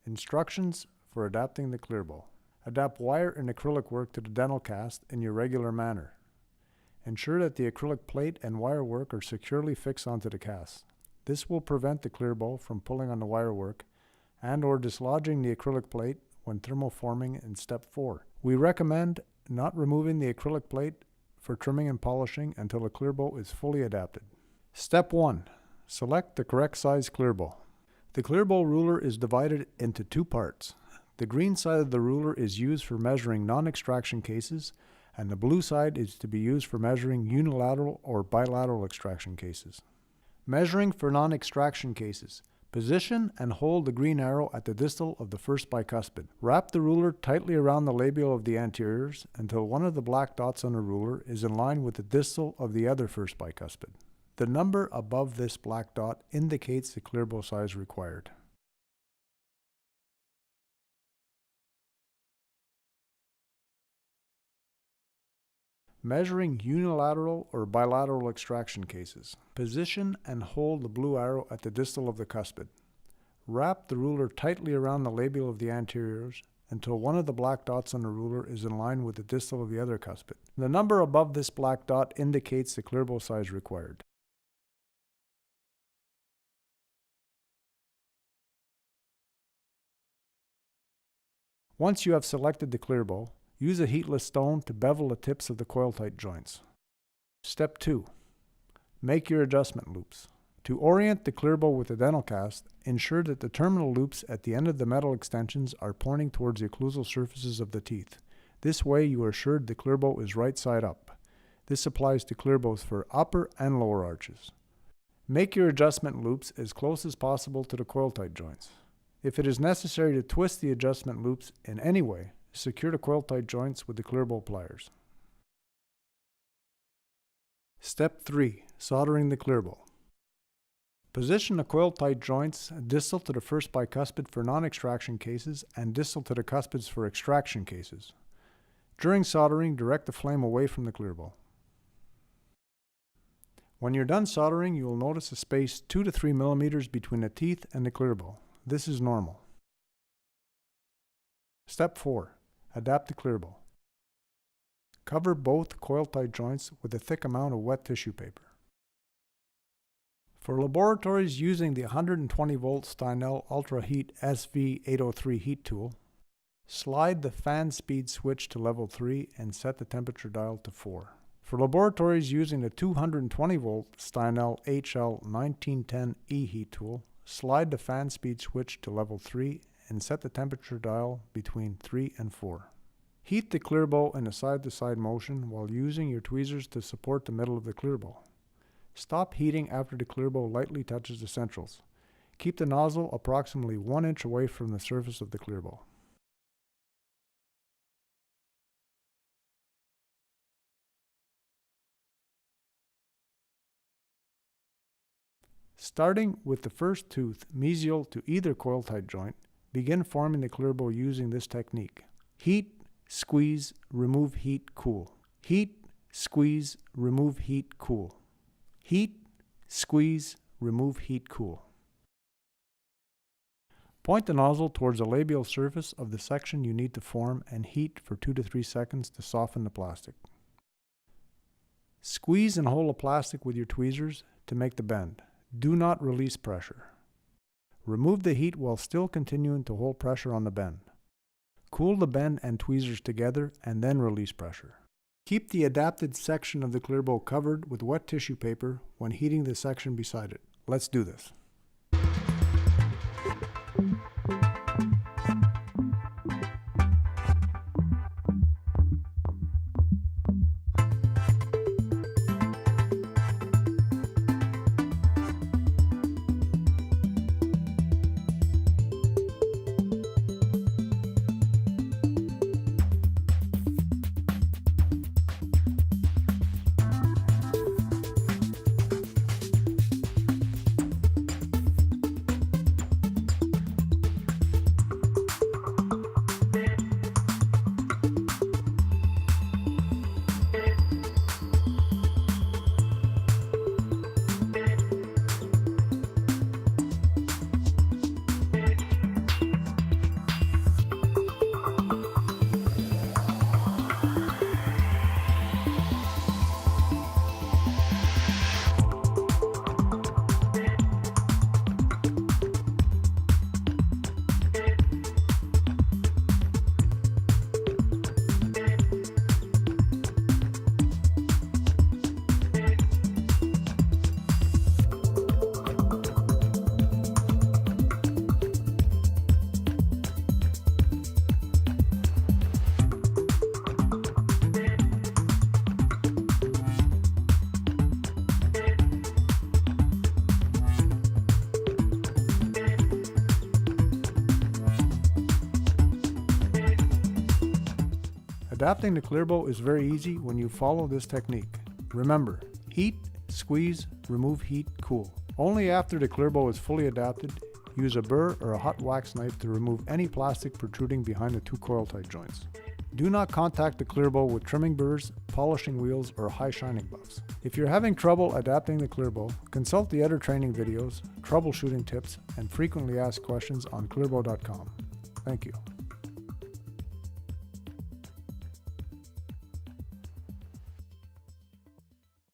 Instructions for adapting the ClearBow. Adapt wire and acrylic work to the dental cast in your regular manner. Ensure that the acrylic plate and wire work are securely fixed onto the cast. This will prevent the ClearBow from pulling on the wire work and/or dislodging the acrylic plate when thermoforming in step 4. We recommend not removing the acrylic plate for trimming and polishing until the ClearBow is fully adapted. Step 1. Select the correct size ClearBow. The ClearBow ruler is divided into 2 parts. The green side of the ruler is used for measuring non-extraction cases, and the blue side is to be used for measuring unilateral or bilateral extraction cases. Measuring for non-extraction cases. Position and hold the green arrow at the distal of the first bicuspid. Wrap the ruler tightly around the labial of the anteriors until one of the black dots on the ruler is in line with the distal of the other first bicuspid. The number above this black dot indicates the ClearBow size required. Measuring unilateral or bilateral extraction cases. Position and hold the blue arrow at the distal of the cuspid. Wrap the ruler tightly around the labial of the anteriors until one of the black dots on the ruler is in line with the distal of the other cuspid. The number above this black dot indicates the ClearBow size required. Once you have selected the ClearBow, use a heatless stone to bevel the tips of the coil-tight joints. Step 2. Make your adjustment loops. To orient the ClearBow with the dental cast, ensure that the terminal loops at the end of the metal extensions are pointing towards the occlusal surfaces of the teeth. This way you are assured the ClearBow is right side up. This applies to ClearBows for upper and lower arches. Make your adjustment loops as close as possible to the coil-tight joints. If it is necessary to twist the adjustment loops in any way, secure the coil-tight joints with the ClearBow pliers. Step 3. Soldering the ClearBow. Position the coil-tight joints distal to the first bicuspid for non-extraction cases and distal to the cuspids for extraction cases. During soldering, direct the flame away from the ClearBow. When you're done soldering, you will notice a space 2 to 3 millimeters between the teeth and the ClearBow. This is normal. Step 4. Adapt the ClearBow. Cover both coil-tight joints with a thick amount of wet tissue paper. For laboratories using the 120-volt Steinel Ultra Heat SV803 heat tool, slide the fan speed switch to level 3 and set the temperature dial to 4. For laboratories using the 220-volt Steinel HL1910E heat tool, slide the fan speed switch to level 3 and set the temperature dial between 3 and 4. Heat the ClearBow in a side-to-side motion while using your tweezers to support the middle of the ClearBow. Stop heating after the ClearBow lightly touches the centrals. Keep the nozzle approximately 1 inch away from the surface of the ClearBow. Starting with the first tooth mesial to either coil-tight joint, begin forming the ClearBow using this technique. Heat, squeeze, remove heat, cool. Heat, squeeze, remove heat, cool. Heat, squeeze, remove heat, cool. Point the nozzle towards the labial surface of the section you need to form and heat for 2 to 3 seconds to soften the plastic. Squeeze and hold the plastic with your tweezers to make the bend. Do not release pressure. Remove the heat while still continuing to hold pressure on the bend. Cool the bend and tweezers together and then release pressure. Keep the adapted section of the ClearBow covered with wet tissue paper when heating the section beside it. Let's do this. Adapting the ClearBow is very easy when you follow this technique. Remember, heat, squeeze, remove heat, cool. Only after the ClearBow is fully adapted, use a burr or a hot wax knife to remove any plastic protruding behind the two coil tight joints. Do not contact the ClearBow with trimming burrs, polishing wheels, or high shining buffs. If you're having trouble adapting the ClearBow, consult the other training videos, troubleshooting tips, and frequently asked questions on clearbow.com. Thank you.